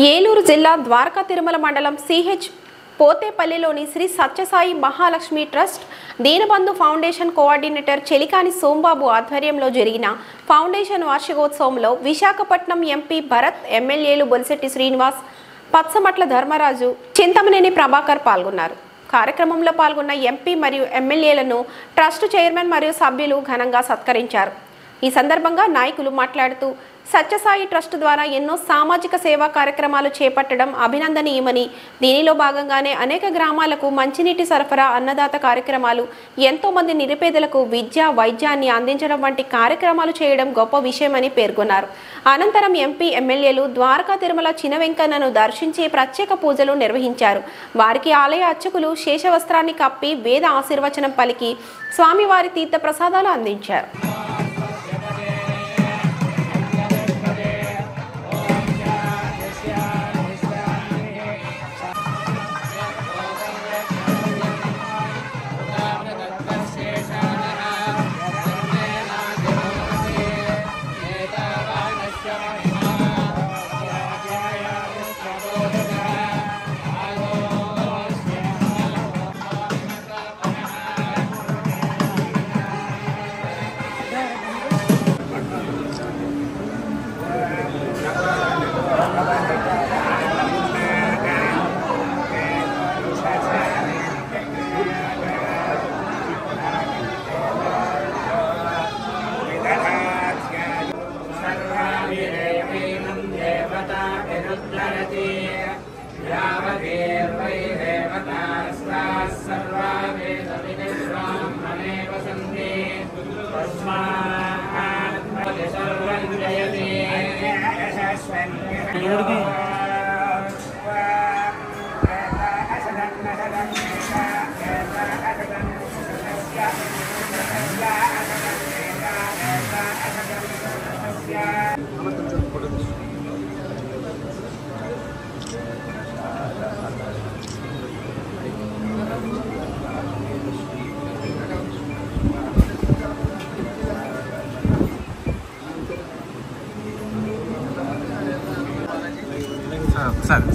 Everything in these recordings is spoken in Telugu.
ఏలూరు జిల్లా ద్వారకా తిరుమల మండలం సిహెచ్ పోతేపల్లిలోని Sri Sathya Sai Mahalakshmi trust Deenabandhu foundation coordinator Chelikani Sombabu ఆధ్వర్యంలో జరిగిన ఫౌండేషన్ వార్షికోత్సవంలో విశాఖపట్నం ఎంపీ భరత్, ఎమ్మెల్యేలు బొలిశెట్టి శ్రీనివాస్, పచ్చమట్ల ధర్మరాజు, చింతమనేని ప్రభాకర్ పాల్గొన్నారు. కార్యక్రమంలో పాల్గొన్న ఎంపీ మరియు ఎమ్మెల్యేలను ట్రస్ట్ చైర్మన్ మరియు సభ్యులు ఘనంగా సత్కరించారు. ఈ సందర్భంగా నాయకులు మాట్లాడుతూ సత్యసాయి ట్రస్ట్ ద్వారా ఎన్నో సామాజిక సేవా కార్యక్రమాలు చేపట్టడం అభినందనీయమని, దీనిలో భాగంగానే అనేక గ్రామాలకు మంచినీటి సరఫరా, అన్నదాత కార్యక్రమాలు, ఎంతో మంది నిరుపేదలకు విద్య, వైద్యాన్ని అందించడం వంటి కార్యక్రమాలు చేయడం గొప్ప విషయమని పేర్కొన్నారు. అనంతరం ఎంపీ, ఎమ్మెల్యేలు ద్వారకా తిరుమల చిన్న వెంకన్నను దర్శించి ప్రత్యేక పూజలు నిర్వహించారు. వారికి ఆలయ అర్చకులు శేషవస్త్రాన్ని కప్పి వేద ఆశీర్వచనం పలికి స్వామివారి తీర్థ ప్రసాదాలు అందించారు.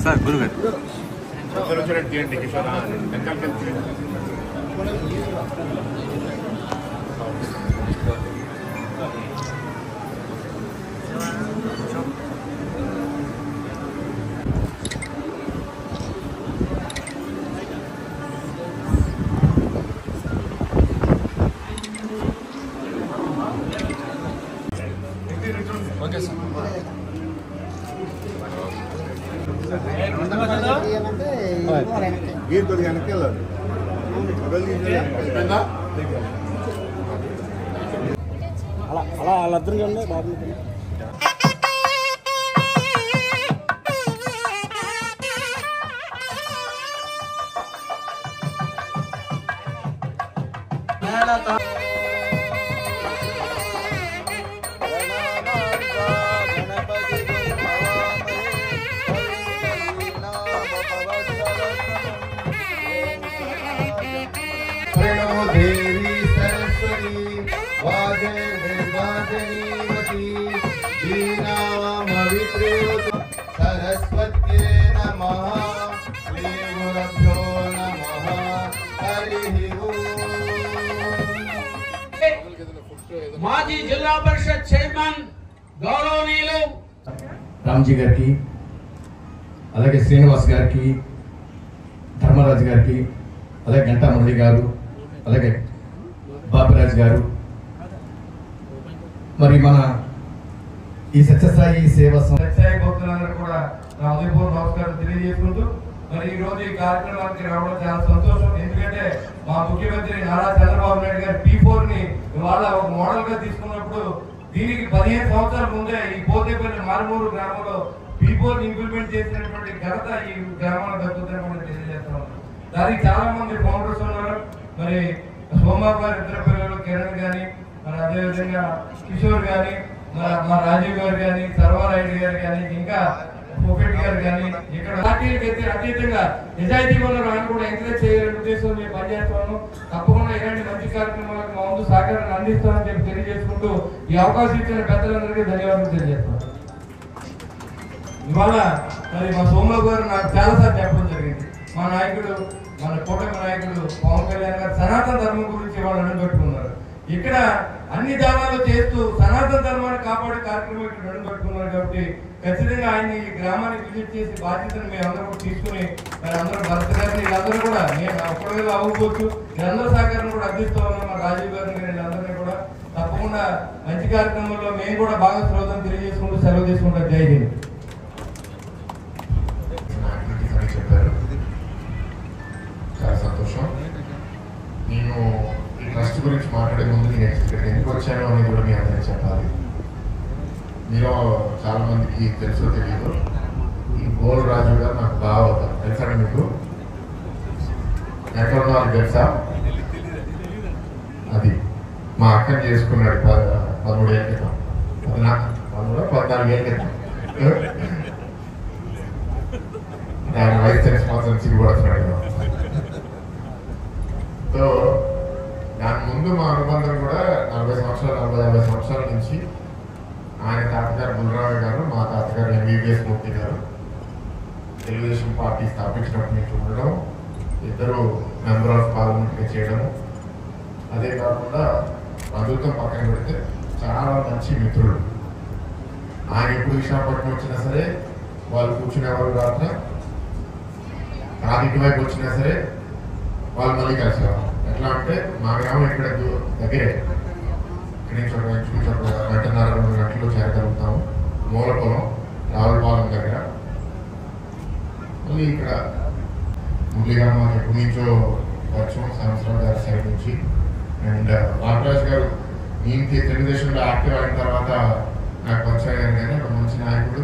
సార్ గురుగారు ఓకే సార్. అలా వాళ్ళిద్దరికి ఉండే బాబు देवी सरस्वती वाजे निर्वाचनीवती दीनामवित्रेवतु सरस्वत्यै नमः श्री गुरुभ्यो नमः हरिः ओम। మాజీ జిల్లా పరిషత్ చైర్మన్ గౌరవనీయులు రామ్జీ గారికి, అలాగే శ్రీనివాస్ గారికి, ధర్మరాజు గారికి, అలాగే గంటా మురళి గారు, అలాగే బాపిరాజు గారు, మరి మన ఈ సత్యసాయి సేవ సత్యసాయి భక్తులందరూ కూడా నా ఉదయపూర్వ నమస్కారం తెలియజేసుకుంటూ మరి ఈ రోజు ఈ కార్యక్రమానికి రావడం చాలా సంతోషం. ఎందుకంటే మా ముఖ్యమంత్రి నారా చంద్రబాబు నాయుడు గారు P4 ని ఇవాళ ఒక మోడల్ గా తీసుకున్నప్పుడు దీనికి 15 సంవత్సరాల ముందే ఈ పోతేపల్లి మారుమూరు గ్రామంలో P4 ని ఇంప్లిమెంట్ చేసినటువంటి ఘనత ఈ గ్రామంలో దక్కుతుందని మనం తెలియజేస్తాం. దానికి చాలా మంది ఫౌండర్స్ ఉన్నారు. మరి సోమబాబు గారి ఇద్దరు పిల్లలు కిరణ్ గాని, మరి అదేవిధంగా కిషోర్ గాని, మా రాజీవ్ గారు గాని, సర్వారాయుడు గారు గాని, ఇంకా పొకెట్ గారు గాని, ఇక్కడ పార్టీలకు అయితే అతీతంగా నిజాయితీ వల్ల ఆయన కూడా ఎంకరేజ్ చేయాలనే ఉద్దేశం మేము పనిచేస్తాము. తప్పకుండా ఇలాంటి మంచి కార్యక్రమాలకు మా ముందు సహకారాన్ని అందిస్తామని చెప్పి తెలియజేసుకుంటూ ఈ అవకాశం ఇచ్చిన పెద్దలందరికీ ధన్యవాదాలు తెలియజేస్తాం. ఇవాళ మరి మా సోమబాబు గారు నాకు చాలాసార్లు చెప్పడం జరిగింది. మా నాయకుడు, మన కూటమి నాయకుడు పవన్ కళ్యాణ్ గారు సనాతన ధర్మం గురించి వాళ్ళు అడుగుపెట్టుకున్నారు. ఇక్కడ అన్ని దానాలు చేస్తూ సనాతన ధర్మాన్ని కాపాడే కార్యక్రమం ఇక్కడ అడుగుపెట్టుకున్నారు. కాబట్టి ఖచ్చితంగా ఆయన ఈ గ్రామానికి విజిట్ చేసి బాధ్యతను మేము అందరూ కూడా తీసుకుని మరి అందరూ భరత గారిని వీళ్ళందరూ కూడా నేను ఒక్కడిగా అవ్వకపోవచ్చు, వీళ్ళందరూ సహకారం కూడా అందిస్తూ ఉన్నాం. మా రాజీవ్ గారిని వీళ్ళందరినీ కూడా తప్పకుండా మంచి కార్యక్రమంలో మేము కూడా బాగా శ్రోతం తెలియజేసుకుంటూ సెలవు తీసుకుంటాం. జై హింద్. చెప్పారు, చాలా సంతోషం. నేను ఈ ట్రస్ట్ గురించి మాట్లాడే ముందు నేను ఇక్కడికి ఎందుకు వచ్చాను అనేది కూడా మీ అందరికీ చెప్పాలి. మీలో చాలా మందికి తెలుసో తెలియదు, ఈ గోల్ రాజు గారు నాకు బాగా అవుతారు. తెలుసా మీకు? ఎక్కడ వాళ్ళకి తెలుసా? అది మా అక్కని చేసుకున్నాడు 13 ఏళ్ళ క్రితం, 14 ఏళ్ళ క్రితం. ఆయన వయసు తెలిసి మాత్రం సిగ్గుపడుతున్నాడు. సో దాని ముందు మా అనుబంధం కూడా 40 సంవత్సరాలు 40-50 సంవత్సరాల నుంచి ఆయన తాతగారు బుల్రావు గారు, మా తాతగారు ఎంబీబీఎస్ మూర్తి గారు తెలుగుదేశం పార్టీ స్థాపించినప్పటి నుంచి ఉండడం, ఇద్దరు మెంబర్ ఆఫ్ పార్లమెంట్గా చేయడం, అదే కాకుండా బంధుత్వం పక్కన పెడితే చాలా మంచి మిత్రులు. ఆయన ఎప్పుడు విశాఖపట్నం వచ్చినా సరే వాళ్ళు కూర్చునేవారు కాక, నాకు ఇటువైపు వచ్చినా సరే వాళ్ళు మళ్ళీ కలిసేవారు. ఎట్లా అంటే మా గ్రామం ఇక్కడ దగ్గరే, ఇక్కడి నుంచి ఒక 2.5-2 గంటల్లో చేరగలుగుతాము. మూలపొలం రావులపాలెం దగ్గర. మళ్ళీ ఇక్కడ మురళిగా మాకు ఎప్పటి నుంచో వచ్చాం, సంవత్సరం గారి సైడ్ నుంచి. అండ్ రామరాజు గారు నేను తెలుగుదేశంలో యాక్టివ్ అయిన తర్వాత నాకు పరిచయం కానీ ఒక మంచి నాయకుడు,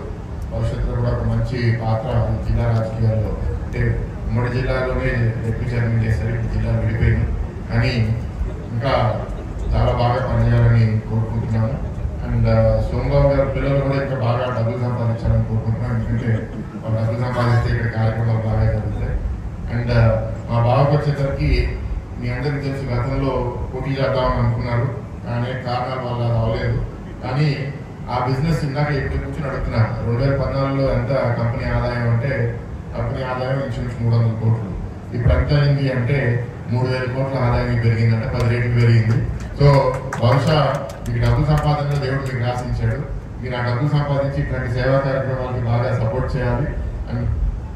భవిష్యత్తులో కూడా ఒక మంచి పాత్ర జిల్లా రాజకీయాల్లో. అంటే ఉమ్మడి జిల్లాలోనే డిప్యూటీ చైర్మన్ చేశారు, ఇప్పుడు జిల్లా విడిపోయింది. కానీ ఇంకా చాలా బాగా పనిచేయాలని కోరుకుంటున్నాను. అండ్ సోమబాబు గారు పిల్లలు కూడా ఇంకా బాగా డబ్బులు సంపాదించాలని కోరుకుంటున్నాను. ఎందుకంటే వాళ్ళు డబ్బులు సంపాదిస్తే ఇక్కడ కార్యక్రమాలు బాగా జరుగుతాయి. అండ్ మా బావకు వచ్చేసరికి మీ అందరికీ తెలిసి గతంలో పోటీ చేద్దామని అనుకున్నారు, కానీ కారణాల వల్ల అది అవ్వలేదు. కానీ ఆ బిజినెస్ ఇందాక ఎప్పుడు కూర్చొని అడుగుతున్నారు. 2014లో ఎంత కంపెనీ ఆదాయం అంటే, కంపెనీ ఆదాయం ఇంచుమించు 300 కోట్లు. ఇప్పుడు ఎంత అయింది అంటే 3000 కోట్ల ఆదాయం పెరిగిందంటే 10 రెట్లు పెరిగింది. సో బహుశా మీకు డబ్బు సంపాదనలో దేవుడు మీకు రాసించాడు. మీరు ఆ డబ్బు సంపాదించి ఇట్లాంటి సేవా కార్యక్రమాలకి బాగా సపోర్ట్ చేయాలి. అండ్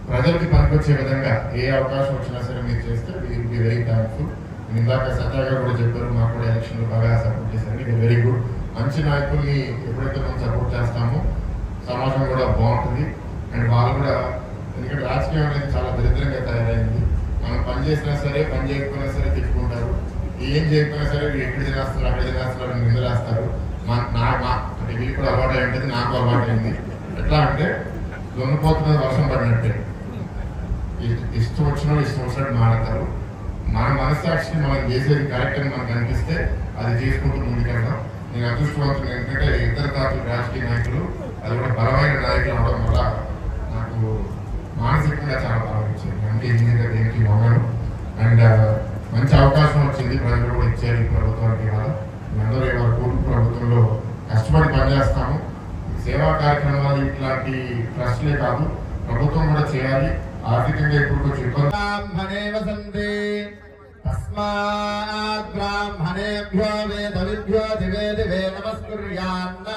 ప్రజలకి పనికొచ్చే విధంగా ఏ అవకాశం వచ్చినా సరే మీరు చేస్తే విల్ బి వెరీ థ్యాంక్ఫుల్. ఇందాక సత్య గారు కూడా చెప్పారు, మాకు కూడా ఎలక్షన్లో బాగా సపోర్ట్ చేశారు. ఇది వెరీ గుడ్. మంచి నాయకుల్ని ఎప్పుడైతే మనం సపోర్ట్ చేస్తామో సమాజం కూడా బాగుంటుంది. అండ్ వాళ్ళు కూడా, ఎందుకంటే రాజకీయం అనేది చాలా దరిద్రంగా తయారైంది. మనం పని చేసినా సరే పని చేయకపోయినా సరే తిట్టుకుంటారు, ఏం చేయకపోయినా సరే ఎక్కడ తినేస్తారు అక్కడ తినేస్తారు అని నిందలేస్తారు. అంటే వీళ్ళు కూడా అలవాటు అయి ఉంటుంది, నాకు అలవాటు అయింది. ఎట్లా అంటే దొన్నిపోతున్నది వర్షం పడినట్టే, ఇష్టం వచ్చినట్టు మాట్లాడతారు. మన మనస్సాక్షిని మనం చేసేది కరెక్ట్ అని మనకు అనిపిస్తే అది చేసుకుంటూ ముందుకెళ్దాం. నేను అదృష్టవంతులు, ఎందుకంటే ఇద్దరు తాతలు రాజకీయ నాయకులు, అది కూడా బలమైన నాయకులు అవడం వల్ల నాకు మానసికంగా చాలా బాగా వచ్చింది. అంటే ఇంజనీర్ దేనికి మొన్నాను. అండ్ మంచి అవకాశం వచ్చింది, ప్రజలు కూడా ఇచ్చారు ఈ ప్రభుత్వానికి. ఇవాళ అందరూ ఇవాళ కూర్పు ప్రభుత్వంలో కష్టపడి పనిచేస్తాము. సేవా కార్యక్రమాలు ఇట్లాంటి ట్రస్ట్లే కాదు, ప్రభుత్వం కూడా చేయాలి. ఆర్థికంగా ఇప్పుడు కొంచెం ఇబ్బంది. తస్మాత్ బ్రాహ్మణేభ్యో వేద విభ్యో దివే దివే నమస్కుర్యాన్న